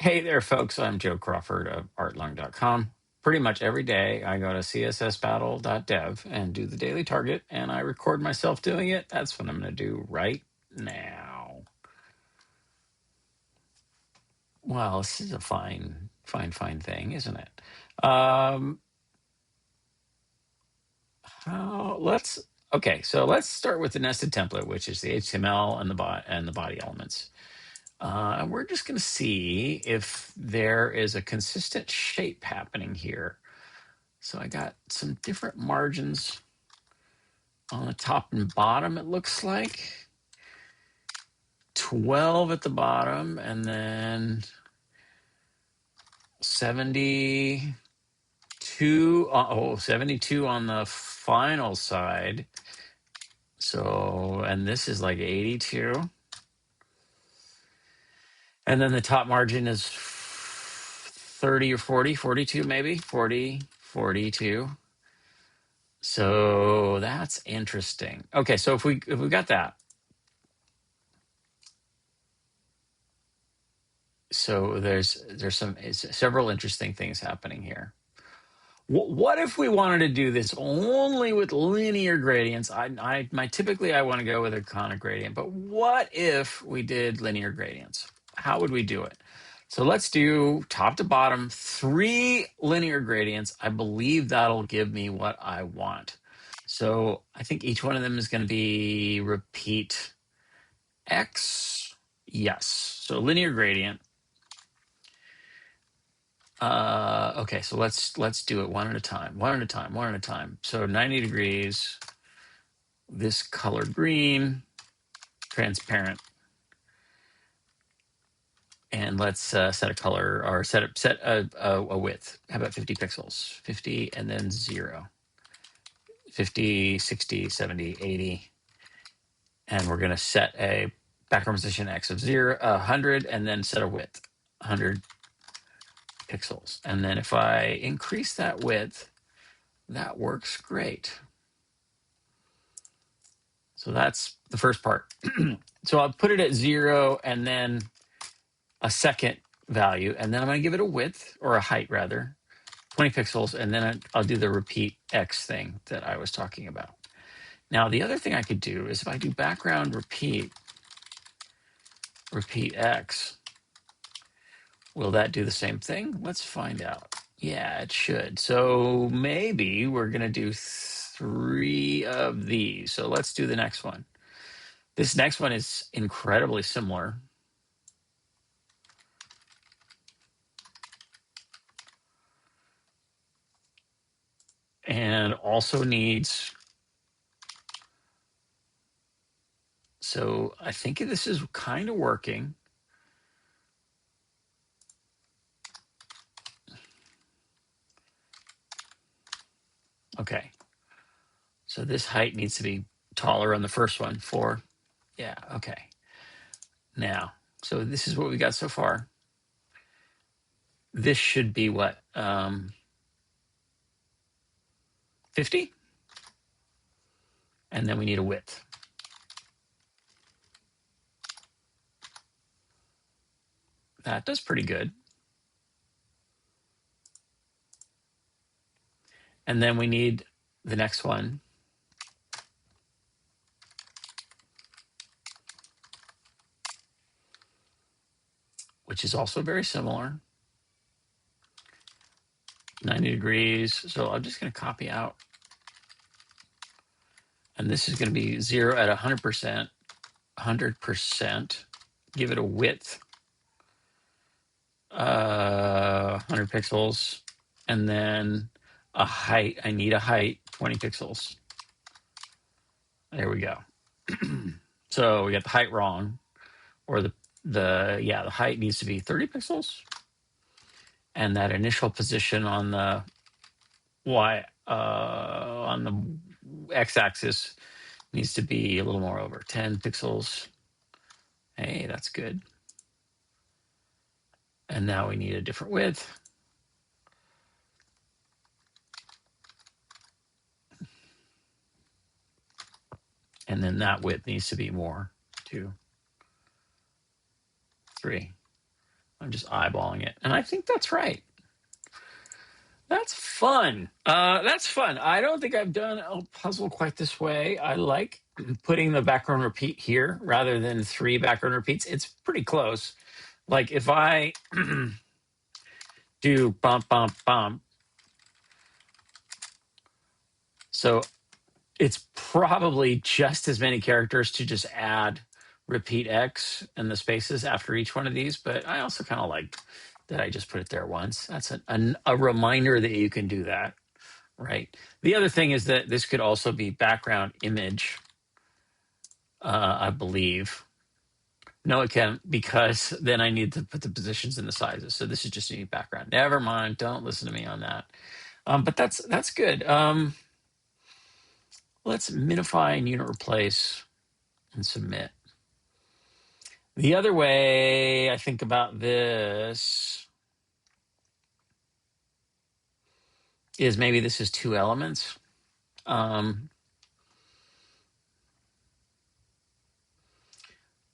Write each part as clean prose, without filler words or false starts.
Hey there, folks. I'm Joe Crawford of artlearn.com. Pretty much every day I go to CSSBattle.dev and do the daily target, and I record myself doing it. That's what I'm going to do right now. Well, this is a fine thing, isn't it? So let's start with the nested template, which is the HTML and the body elements. And we're just going to see if there is a consistent shape happening here. So I got some different margins on the top and bottom, it looks like. 12 at the bottom, and then 72, 72 on the final side. So, and this is like 82. And then the top margin is 30 or 40, 42 maybe, 40, 42. So that's interesting. Okay, so if we got that, so there's several interesting things happening here. What if we wanted to do this only with linear gradients? Typically I want to go with a conic gradient, but what if we did linear gradients? How would we do it? So let's do top to bottom 3 linear gradients. I believe that'll give me what I want. So I think each one of them is going to be repeat X. Yes. So linear gradient. Okay, so let's do it one at a time. So 90 degrees, this color green, transparent, and let's set a color or set a width. How about 50 pixels? 50 and then 0. 50, 60, 70, 80, and we're going to set a background position X of 100, and then set a width 100 pixels. And then if I increase that width, that works great. So that's the first part. So I'll put it at 0 and then a second value, and then I'm going to give it a width, or a height rather, 20 pixels, and then I'll do the repeat X thing that I was talking about. Now, the other thing I could do is if I do background repeat X, will that do the same thing? Let's find out. Yeah, it should. So maybe we're going to do 3 of these. So let's do the next one. This next one is incredibly similar. And also needs, so I think this is kind of working. Okay. So this height needs to be taller on the first one, 4. Yeah, okay. Now, so this is what we got so far. This should be what? 50? And then we need a width. That does pretty good. And then we need the next one. Which is also very similar. 90 degrees. So I'm just going to copy out. And this is going to be 0 at 100%. 100%. Give it a width. 100 pixels. And then a height. I need a height, 20 pixels. There we go. So we got the height wrong. Or the height needs to be 30 pixels. And that initial position on the on the x-axis needs to be a little more over 10 pixels. Hey, that's good. And now we need a different width. And then that width needs to be more, 2, 3. I'm just eyeballing it. And I think that's right. That's fun. That's fun. I don't think I've done a puzzle quite this way. I like putting the background repeat here rather than 3 background repeats. It's pretty close. Like if I do bump, bump, bump, so it's probably just as many characters to just add repeat X and the spaces after each one of these. But I also kind of like that I just put it there once. That's a reminder that you can do that. Right. The other thing is that this could also be background image, I believe. No, it can't, because then I need to put the positions and the sizes. So this is just a background. Never mind. Don't listen to me on that. But that's good. Let's minify and unit replace and submit. The other way I think about this is maybe this is 2 elements.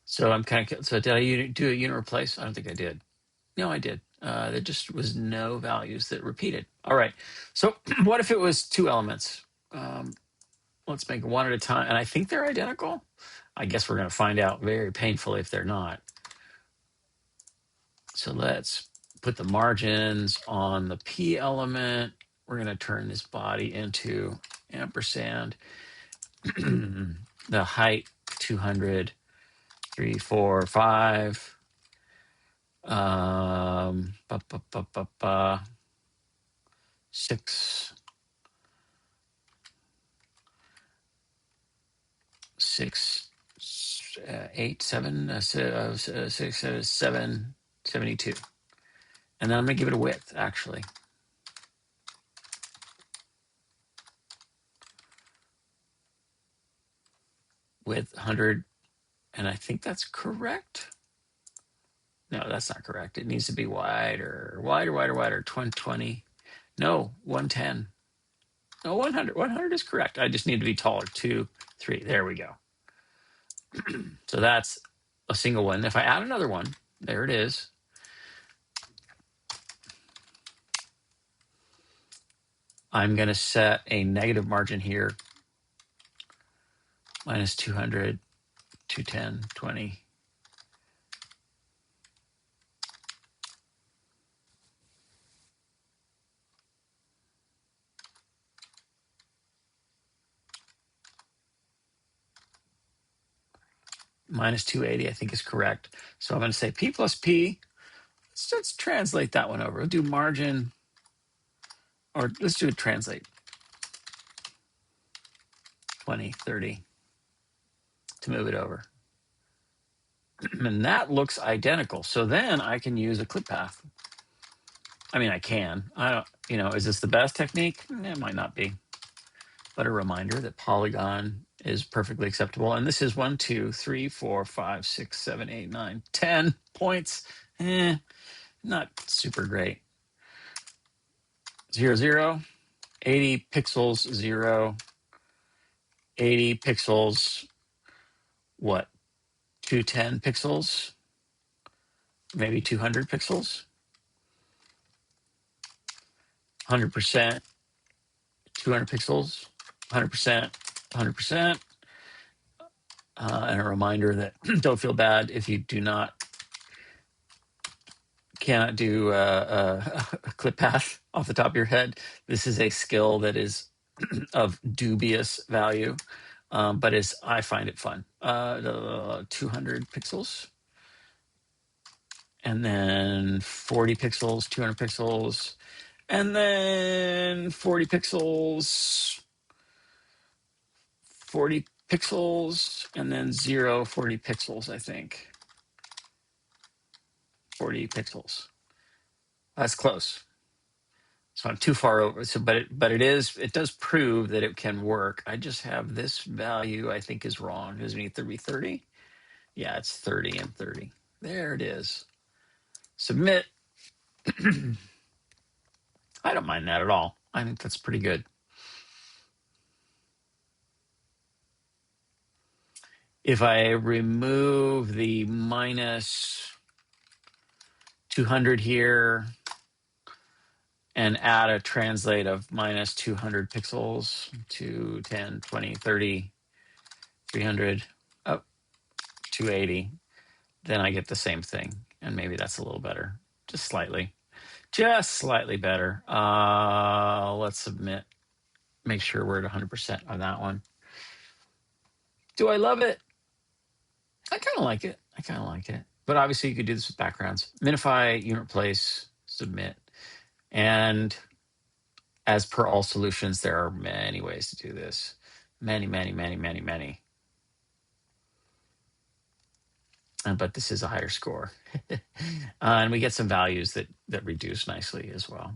So I'm kind of, so did I do a unit replace? I don't think I did. No, I did. There just was no values that repeated. All right. So what if it was 2 elements? Let's make one at a time. And I think they're identical. I guess we're going to find out very painfully if they're not. So let's put the margins on the P element. We're going to turn this body into ampersand. The height 200, 3, 4, 5. Ba, ba, ba, ba, ba. 6, 6, 8, 7, 6, 7, 72. And then I'm going to give it a width, actually. Width 100. And I think that's correct. No, that's not correct. It needs to be wider, wider, wider, wider. 20. No, 110. No, 100. 100 is correct. I just need to be taller. 2, 3. There we go. So that's a single one. If I add another one, there it is. I'm going to set a negative margin here. Minus 200, 210, 20. Minus 280, I think is correct. So I'm going to say P plus P. Let's translate that one over. We'll do margin, or let's do a translate. 20, 30 to move it over. And that looks identical. So then I can use a clip path. I mean, I can. I don't, is this the best technique? It might not be. But a reminder that polygon is perfectly acceptable. And this is 1, 2, 3, 4, 5, 6, 7, 8, 9, 10 points. Not super great. 0, 0, 80 pixels, 0, 80 pixels, what? 210 pixels, maybe 200 pixels, 100%, 200 pixels, 100%, 100%. And a reminder that don't feel bad if you cannot do a clip path off the top of your head. This is a skill that is of dubious value, but I find it fun. 200 pixels, and then 40 pixels, 200 pixels, and then 40 pixels, 40 pixels, and then 0, 40 pixels, I think. 40 pixels. That's close. So I'm too far over. So, but it does prove that it can work. I just have this value I think is wrong. Does it need to be 30? Yeah, it's 30 and 30. There it is. Submit. I don't mind that at all. I think that's pretty good. If I remove the minus 200 here, and add a translate of minus 200 pixels to 10, 20, 30, 300, up 280. Then I get the same thing. And maybe that's a little better, just slightly better. Let's submit, make sure we're at 100% on that one. Do I love it? I kind of like it. But obviously you could do this with backgrounds. Minify, unit place, submit. And as per all solutions, there are many ways to do this. Many. But this is a higher score. And we get some values that reduce nicely as well.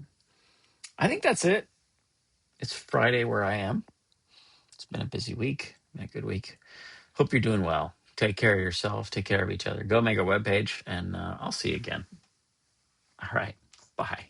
I think that's it. It's Friday where I am. It's been a busy week, been a good week. Hope you're doing well. Take care of yourself. Take care of each other. Go make a webpage, and I'll see you again. All right. Bye.